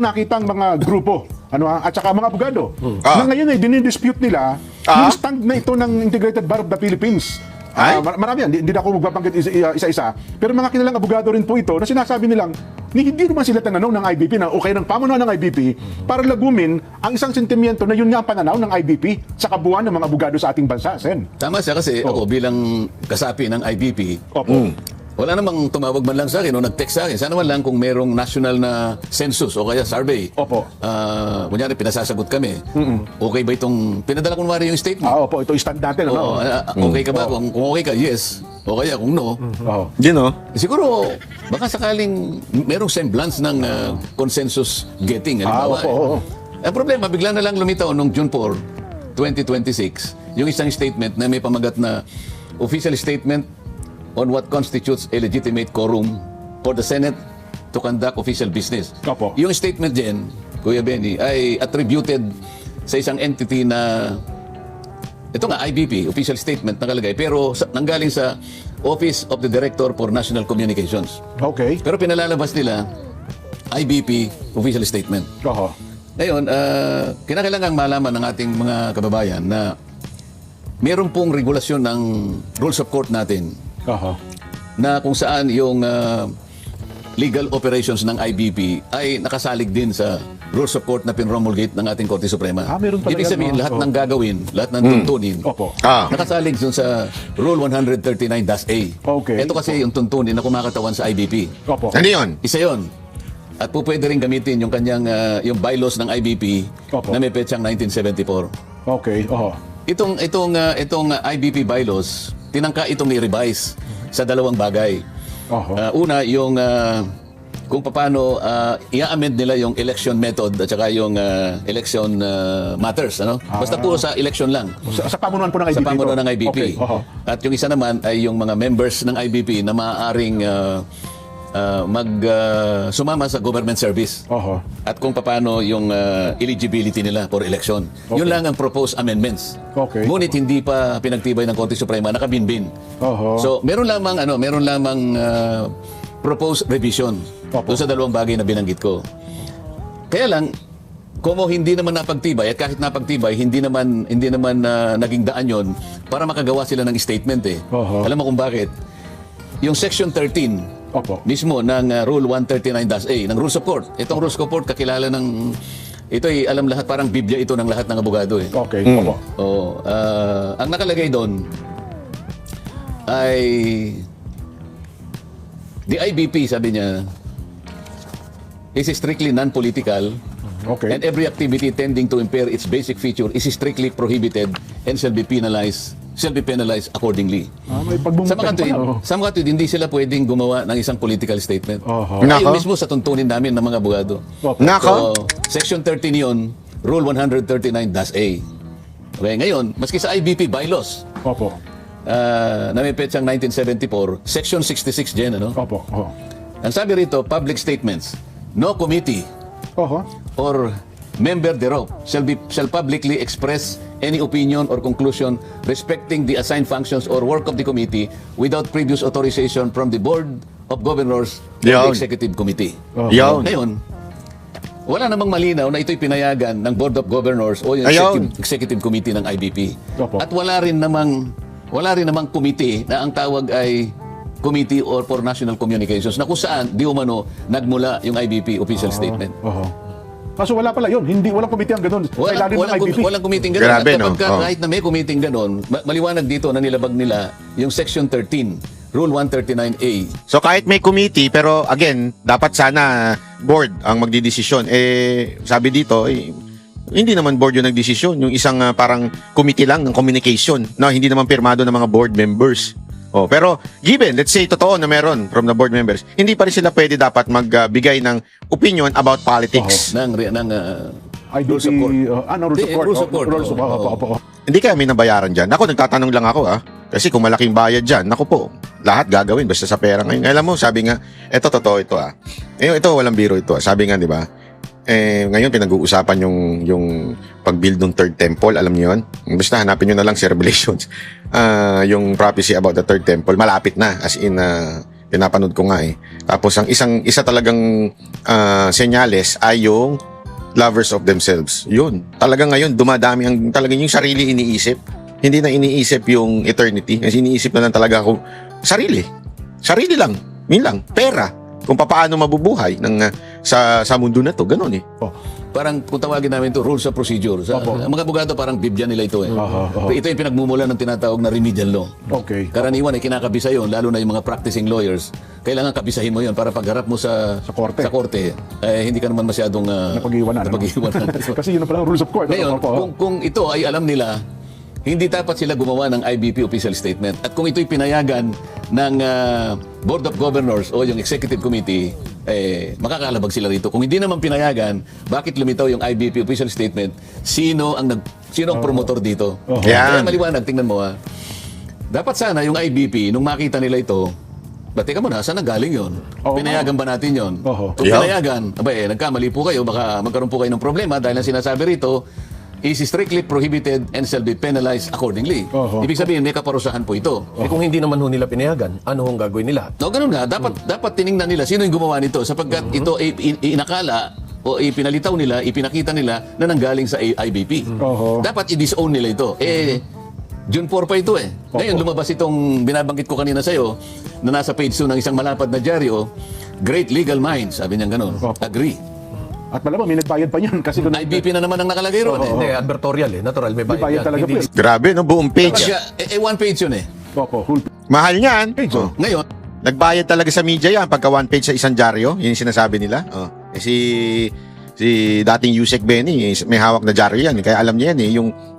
nakitang mga grupo at saka mga abogado na ngayon ay dinidispute nila yung stand na ito ng Integrated Bar of the Philippines. Marami yan, hindi na ako magbabanggit isa-isa. Pero mga kilalang abogado rin po ito na sinasabi nilang hindi naman sila tanong ng IBP na okay ng pamunuan ng IBP para lagumin ang isang sentimiento na yun nga ang pananaw ng IBP sa kabuuan ng mga abogado sa ating bansa, Sen. Tama siya kasi ako bilang kasapi ng IBP, Opo. wala namang tumawag man lang sa akin o nag-text sa akin. Sana man lang kung merong national na census o kaya survey. Opo. Kunyari, pinasasagot kami. Okay ba itong, pinadala ko yung statement. Opo, ito stand natin. Okay ka ba? Kung okay ka, yes. O kaya kung no, siguro, baka sakaling merong semblance ng consensus getting. Opo. Ang problema, bigla na lang lumitaw noong June 4, 2026, yung isang statement na may pamagat na official statement on what constitutes a legitimate quorum for the Senate to conduct official business. Opo. Yung statement din, Kuya Benny, ay attributed sa isang entity na ito nga, IBP, official statement nakalagay, pero nanggaling sa Office of the Director for National Communications. Okay. Pero pinalalabas nila, IBP, official statement. Oho. Ngayon, kinakailangan malaman ng ating mga kababayan na meron pong regulasyon ng rules of court natin Oho. na kung saan yung legal operations ng IBP ay nakasalig din sa rules of court na pinromulgate ng ating Korte Suprema. Meron pala Ibig yan, sabihin, no? lahat ng gagawin, lahat ng tuntunin, Opo. nakasalig dun sa Rule 139-A. Okay. Ito kasi yung tuntunin na kumakatawan sa IBP. Opo. Ano yun? Isa yon. At po pwede rin gamitin yung kanyang yung bylaws ng IBP Opo. na may petsang 1974. Okay. Oho. Itong IBP bylaws, tinangka itong i-revise sa dalawang bagay. Oho. Una, yung kung paano i-amend nila yung election method at saka yung election matters. Basta po sa election lang. Sa pamunuan po ng IBP. Sa pamunuan ng IBP. Okay. Oho. At yung isa naman ay yung mga members ng IBP na maaaring sumama sa government service. Oho. At kung paano yung eligibility nila for election. Yun lang ang proposed amendments. Okay. Ngunit hindi pa pinagtibay ng Korte Suprema, nakabinbin. Oho. So, meron lamang proposed revision doon sa dalawang bagay na binanggit ko. Kaya lang, kung hindi naman napagtibay, at kahit napagtibay, hindi naman naging daan yon para makagawa sila ng statement eh. Oho. Alam mo kung bakit? Yung Section 13 Opo. mismo ng Rule 139-A ng Rules of Court. Itong Rules of Court kakilala ng ito ay alam lahat, parang Biblia ito ng lahat ng abogado eh. Okay. Opo. Ang nakalagay doon ay the IBP, sabi niya, is strictly non-political Okay. and every activity tending to impair its basic feature is strictly prohibited and shall be penalized accordingly. May Sa mga pagbumuteng tuwid, sa mga tuwid, hindi sila pwedeng gumawa ng isang political statement. Oho. Ayun Nako. mismo sa tuntunin namin ng mga abogado. Opo. Nako. So, Section 13 yun, Rule 139-A. Okay, ngayon, maski sa IBP bylaws, Opo. na may petsang 1974, Section 66 dyan, Opo. Oho. Ang sabi rito, public statements, no committee Oho. or member thereof shall publicly express any opinion or conclusion respecting the assigned functions or work of the committee without previous authorization from the Board of Governors or the Yun. Executive Committee. Yun. Ngayon, wala namang malinaw na ito'y pinayagan ng Board of Governors o yung Ayun. Executive Committee ng IBP. Opo. At wala rin namang committee na ang tawag ay Committee or for National Communications na kung saan di umano nagmula yung IBP official statement. Oho. Kaso wala pala yun. Walang committee ang ganun. Walang committee ganun. Grabe, At kapag no? kahit na may committee ganun, maliwanag dito na nilabag nila yung Section 13, Rule 139A. So kahit may committee, pero again, dapat sana board ang magdidesisyon. Sabi dito, hindi naman board yung nagdesisyon. Yung isang parang committee lang ng communication. No, hindi naman pirmado ng mga board members. Pero given, let's say totoo na meron from the board members, hindi pa rin sila pwede dapat magbigay ng opinion about politics. ng Rules of court. Rules of court. Rules of court. Opo. Hindi kami nabayaran dyan. Ako, nagtatanong lang ako Kasi kung malaking bayad dyan, naku po, lahat gagawin basta sa pera ngayon. Alam mo, sabi nga, eto totoo ito Ito, walang biro ito Sabi nga, di ba? Ngayon pinag-uusapan yung pag-build ng third temple, alam niyo yun? Basta hanapin niyo na lang sa Revelations. Yung prophecy about the third temple, malapit na. As in, Pinapanood ko nga eh. Tapos ang isa talagang senyales ay yung lovers of themselves. Yun. Talagang ngayon, dumadami talagang yung sarili iniisip. Hindi na iniisip yung eternity. Kasi iniisip na lang talaga kung sarili. Sarili lang. Yun lang. Pera. Kung paano mabubuhay sa mundo na to. Ganon eh. Parang kung tawagin namin ito, rules of procedure. Ang mga abogado parang Biblia nila ito eh. Ito yung pinagmumula ng tinatawag na remedial law. Okay. Karaniwan ay kinakabisa yun, lalo na yung mga practicing lawyers. Kailangan kabisahin mo yun para pagharap mo sa korte, hindi ka naman masyadong Napag-iwanan. Kasi yun na pala ang rules of court. Ngayon, kung ito ay alam nila, hindi dapat sila gumawa ng IBP official statement. At kung ito'y pinayagan ng Board of Governors o yung Executive Committee, makakalabag sila rito. Kung hindi naman pinayagan, bakit lumitaw yung IBP official statement? Sino ang promotor dito? Kaya maliwanag, tingnan mo dapat sana yung IBP, nung makita nila ito, teka muna, saan nanggaling yun? Pinayagan ba natin yun? Kung pinayagan, nagkamali po kayo, baka magkaroon po kayo ng problema dahil ang sinasabi rito, is strictly prohibited and shall be penalized accordingly. Ibig sabihin, may kaparusahan po ito. Kung hindi naman ho nila pinayagan, ano hong gagawin nila? No, ganun nga. Dapat tiningnan nila sino yung gumawa nito sapagkat ito ay inakala o ipinalitaw nila, ipinakita nila na nanggaling sa IBP. Dapat i-disown nila ito. June 4 pa ito eh. Ngayon, lumabas itong binabanggit ko kanina sa'yo na nasa page 2 ng isang malapad na dyaryo, Great Legal Minds, sabi niya ganun. Agree. At malamang may nagbayad pa niyan kasi doon IBP na naman ang nakalagay ron eh. Hindi, advertorial Natural, may may bayad. bayad yan. talaga po. Hindi- Grabe, no? Buong page. One page yun eh. Whole Mahal niyan. page. Ngayon, Nagbayad talaga sa media yan pagka one page sa isang dyaryo. Yun yung sinasabi nila. Si dating Yusek Benny, may hawak na dyaryo yan. Kaya alam niya yan eh.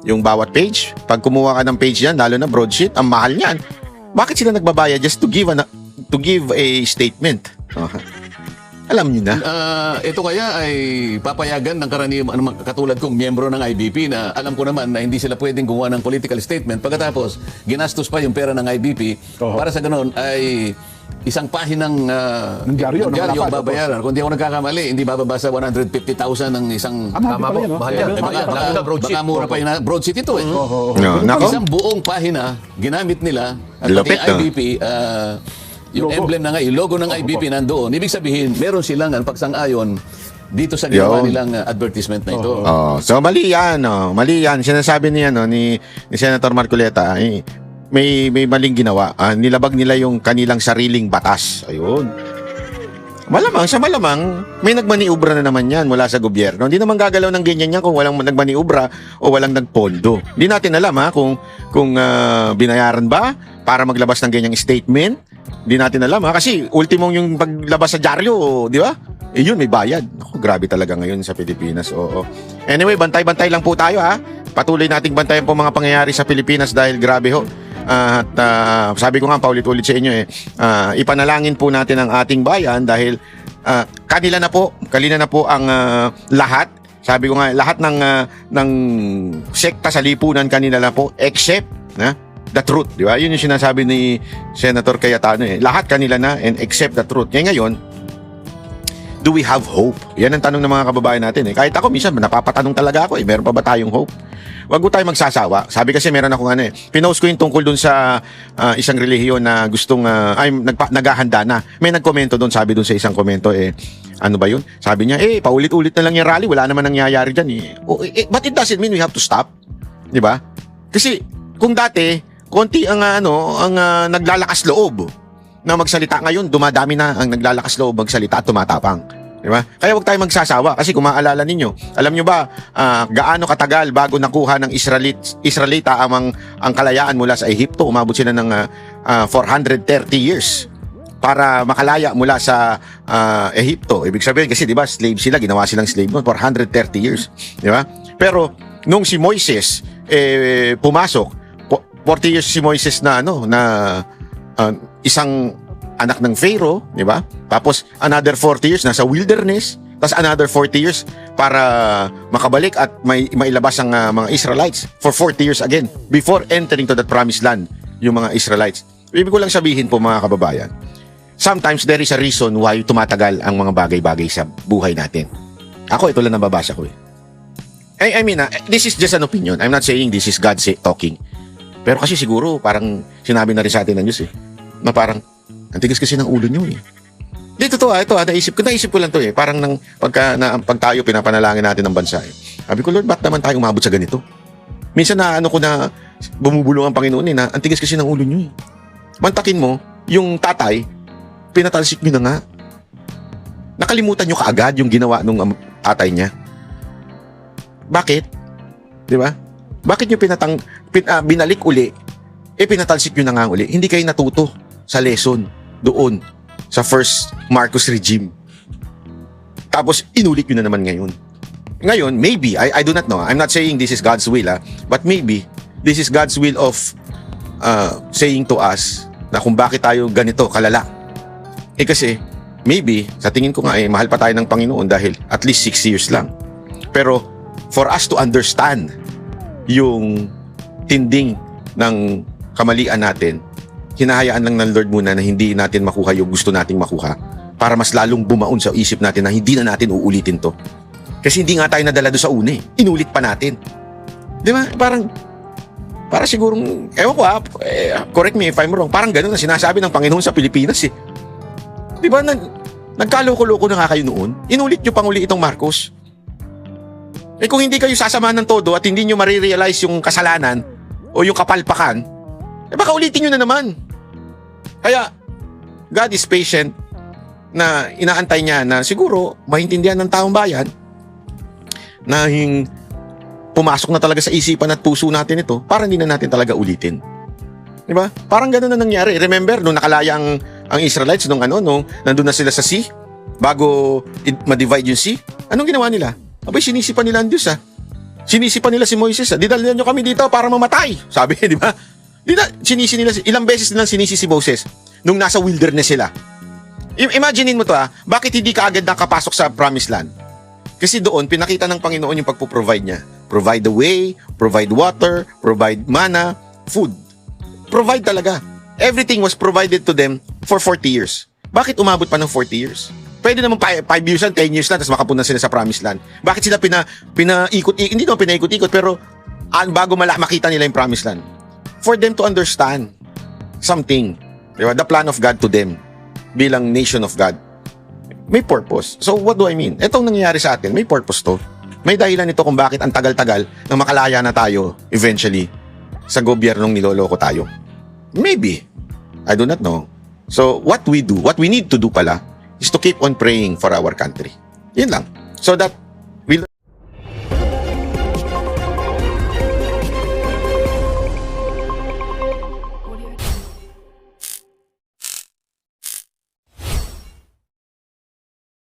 Yung bawat page, pag kumuha ka ng page yan, lalo na broadsheet, ang mahal niyan. Bakit sila nagbabayad just to give a statement? Alam niyo na. ito kaya ay papayagan ng karaniwan katulad kong miyembro ng IBP na alam ko naman na hindi sila pwedeng gumawa ng political statement pagkatapos ginastos pa yung pera ng IBP para sa ganoon ay isang pahinang Ng dyaryo, ng ang malapad, babayaran. Kung di ako nagkakamali, hindi bababa sa 150,000 ng isang Tama po, mahal yan. baka, Lalo na broadsheet. baka mura pa yun. Broadsheet ito eh. No, nako. Isang buong pahina ginamit nila at Lupit, pati IBP yung Logo. emblem na nga, yung logo ng IBP nandoon. Ibig sabihin, meron silang pagsang-ayon dito sa ginawa Yun. nilang advertisement na ito. So mali yan. Mali yan. Sinasabi niya ni Senator Marcoleta, may maling ginawa. Nilabag nila yung kanilang sariling batas. Ayun. Malamang, may nagmaniubra na naman yan mula sa gobyerno. Hindi naman gagalaw ng ganyan yan kung walang nagmaniubra o walang nagpondo. Hindi natin alam kung binayaran ba para maglabas ng ganyang statement. Hindi natin alam kasi ultimong yung paglabas sa dyaryo, di ba? Yun, may bayad. Naku, grabe talaga ngayon sa Pilipinas. Oo. Anyway, bantay-bantay lang po tayo Patuloy nating bantayan po mga pangyayari sa Pilipinas dahil grabe ho. At sabi ko nga paulit-ulit sa inyo ipanalangin po natin ang ating bayan dahil kanina na po ang lahat. Sabi ko nga lahat ng sekta sa lipunan kanina na po except the truth, di ba? Yun yung sinasabi ni Senator Cayetano Lahat kanila na and except the truth. Kaya ngayon, do we have hope? Yan ang tanong ng mga kababayan natin Kahit ako minsan napapatanong talaga ako meron pa ba tayong hope? Wag tayo magsasawa. Sabi kasi meron akong pinost ko yung tungkol dun sa isang relihiyon na gustong naghahanda na. May nagkomento doon, sabi doon sa isang komento ano ba yun? Sabi niya, paulit-ulit na lang yung rally, wala naman nangyayari diyan but it doesn't mean we have to stop. 'Di ba? Kasi kung dati konti ang naglalakas loob na magsalita, ngayon dumadami na ang naglalakas loob magsalita at tumatapang. Di ba? Kaya huwag tayo magsasawa kasi kung maalala ninyo, alam nyo ba gaano katagal bago nakuha ng Israelita ang kalayaan mula sa Ehipto? Umabot sila ng 430 years para makalaya mula sa Ehipto. Ibig sabihin kasi di ba slave sila, ginawa silang slave noon 430 years. Di ba? Pero nung si Moises pumasok, 40 years si Moises na isang anak ng Pharaoh, di ba? Tapos another 40 years nasa wilderness, tapos another 40 years para makabalik at mailabas ang mga Israelites for 40 years again before entering to that promised land yung mga Israelites. Ibig ko lang sabihin po mga kababayan, sometimes there is a reason why tumatagal ang mga bagay-bagay sa buhay natin. Ako ito lang nababasa ko I mean, this is just an opinion. I'm not saying this is God talking. Pero kasi siguro parang sinabi na rin sa atin ng Diyos na parang Ang tigas kasi ng ulo nyo eh. Dito to ito naisip ko lang to eh. Parang pag tayo pinapanalangin natin ng bansa eh. Sabi ko, Lord, ba't naman tayo umabot sa ganito? Minsan na ko na bumubulong ang Panginoon eh, na ang tigas kasi ng ulo nyo eh. Mantakin mo, yung tatay, pinatalsik nyo na nga. Nakalimutan nyo kaagad yung ginawa nung tatay niya. Bakit? Di ba? Bakit nyo binalik uli? Pinatalsik nyo na nga uli. Hindi kayo natuto sa lesson doon sa first Marcos regime. Tapos inulit nyo na naman ngayon. Ngayon, maybe, I do not know. I'm not saying this is God's will, but maybe this is God's will of saying to us na kung bakit tayo ganito kalala. Kasi, maybe, sa tingin ko nga mahal pa tayo ng Panginoon dahil at least 6 years lang. Pero, for us to understand yung tinding ng kamalian natin, hinahayaan lang ng Lord muna na hindi natin makuha yung gusto nating makuha para mas lalong bumaon sa isip natin na hindi na natin uulitin to. Kasi hindi nga tayo nadala doon sa una eh. Inulit pa natin. Di ba? Para sigurong, ewan ko correct me if I'm wrong, parang ganun na sinasabi ng Panginoon sa Pilipinas eh. Di ba? Nagkaloko-loko na nga kayo noon. Inulit nyo pang uli itong Marcos. Kung hindi kayo sasamahan ng todo at hindi nyo marirealize yung kasalanan o yung kapalpakan, baka ulitin nyo na naman. Kaya, God is patient na inaantay niya na siguro maintindihan ng taong bayan na pumasok na talaga sa isipan at puso natin ito para hindi na natin talaga ulitin. Diba? Parang gano'n na nangyari. Remember, nung nakalaya ang Israelites, nung nandun na sila sa sea, bago ma-divide yung sea, anong ginawa nila? Abay, sinisipan nila ang Diyos Sinisipan nila si Moises Didalhan nyo kami dito para mamatay. Sabi, di ba? Sinisi nila, ilang beses nilang sinisi si Moses nung nasa wilderness sila. Imaginein mo to bakit hindi ka agad nakapasok sa promised land? Kasi doon, pinakita ng Panginoon yung pagpo-provide niya. Provide the way, provide water, provide manna, food. Provide talaga. Everything was provided to them for 40 years. Bakit umabot pa ng 40 years? Pwede naman 5 years lang, 10 years lang, tapos makapunta sila sa promised land. Bakit sila pinaikot-ikot? Hindi naman pinaikot-ikot, pero bago makita nila yung promised land. For them to understand something. Diba? The plan of God to them bilang nation of God. May purpose. So what do I mean? Itong nangyayari sa atin, may purpose to. May dahilan ito kung bakit ang tagal-tagal nang makalaya na tayo eventually sa gobyernong niloloko tayo. Maybe. I do not know. So what we need to do pala, is to keep on praying for our country. Yun lang. So that